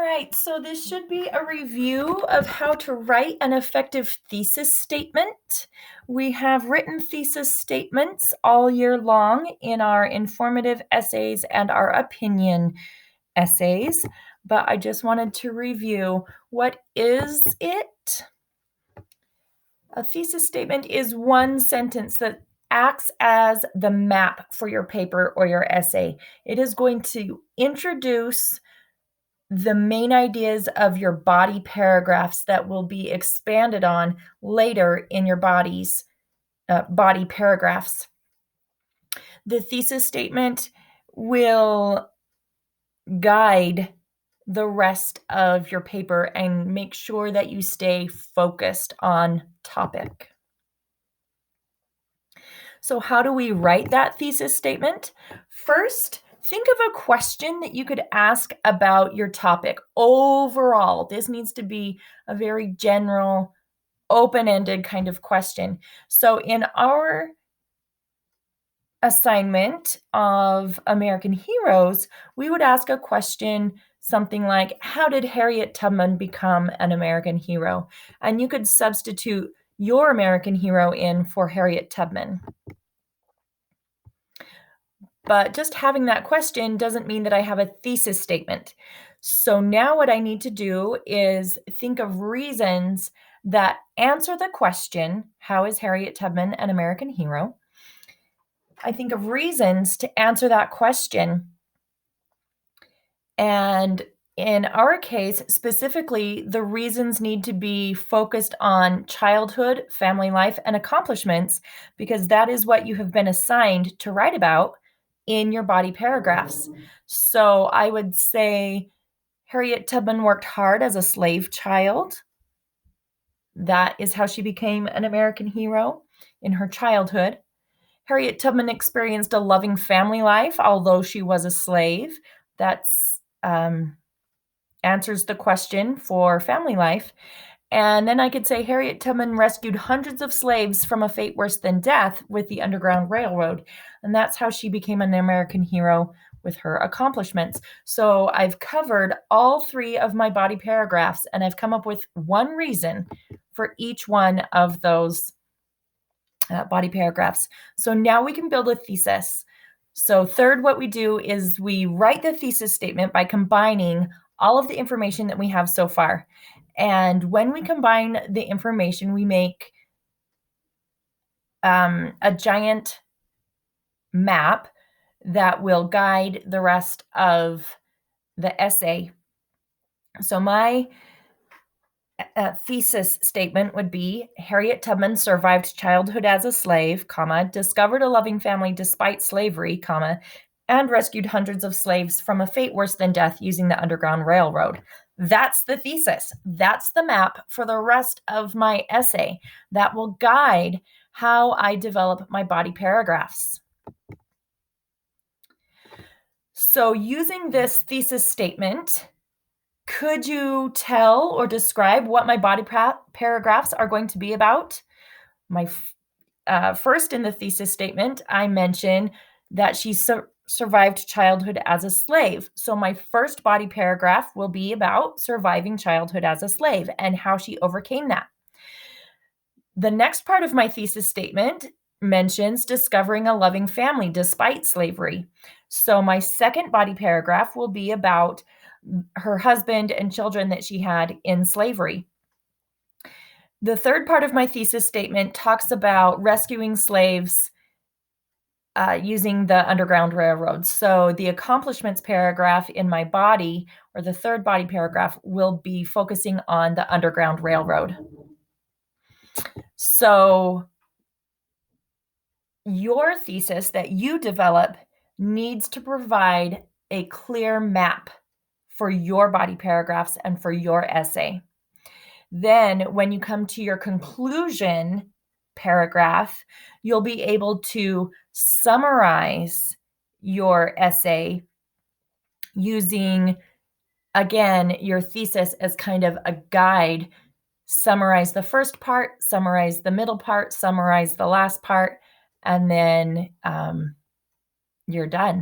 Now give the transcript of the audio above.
All right, so this should be a review of how to write an effective thesis statement. We have written thesis statements all year long in our informative essays and our opinion essays, but I just wanted to review, what is it? A thesis statement is one sentence that acts as the map for your paper or your essay. It is going to introduce the main ideas of your body paragraphs that will be expanded on later in your body paragraphs. The thesis statement will guide the rest of your paper and make sure that you stay focused on topic. So how do we write that thesis statement? First, think of a question that you could ask about your topic overall. This needs to be a very general, open-ended kind of question. So in our assignment of American heroes, we would ask a question something like, how did Harriet Tubman become an American hero? And you could substitute your American hero in for Harriet Tubman. But just having that question doesn't mean that I have a thesis statement. So now what I need to do is think of reasons that answer the question, how is Harriet Tubman an American hero? I think of reasons to answer that question. And in our case, specifically, the reasons need to be focused on childhood, family life, and accomplishments, because that is what you have been assigned to write about in your body paragraphs. So I would say Harriet Tubman worked hard as a slave child. That is how she became an American hero in her childhood. Harriet Tubman experienced a loving family life, although she was a slave. That's answers the question for family life. And then I could say Harriet Tubman rescued hundreds of slaves from a fate worse than death with the Underground Railroad. And that's how she became an American hero with her accomplishments. So I've covered all three of my body paragraphs, and I've come up with one reason for each one of those body paragraphs. So now we can build a thesis. So third, what we do is we write the thesis statement by combining all of the information that we have so far. And when we combine the information, we make a giant map that will guide the rest of the essay. So my thesis statement would be, Harriet Tubman survived childhood as a slave, discovered a loving family despite slavery, and rescued hundreds of slaves from a fate worse than death using the Underground Railroad. That's the thesis. That's the map for the rest of my essay that will guide how I develop my body paragraphs. So using this thesis statement, could you tell or describe what my body paragraphs are going to be about? My first, in the thesis statement, I mention that she survived childhood as a slave. So my first body paragraph will be about surviving childhood as a slave and how she overcame that. The next part of my thesis statement mentions discovering a loving family despite slavery. So my second body paragraph will be about her husband and children that she had in slavery. The third part of my thesis statement talks about rescuing slaves using the Underground Railroad. So the accomplishments paragraph in my body, or the third body paragraph, will be focusing on the Underground Railroad. So your thesis that you develop needs to provide a clear map for your body paragraphs and for your essay. Then when you come to your conclusion paragraph, you'll be able to summarize your essay using, again, your thesis as kind of a guide. Summarize the first part, summarize the middle part, summarize the last part, and then you're done.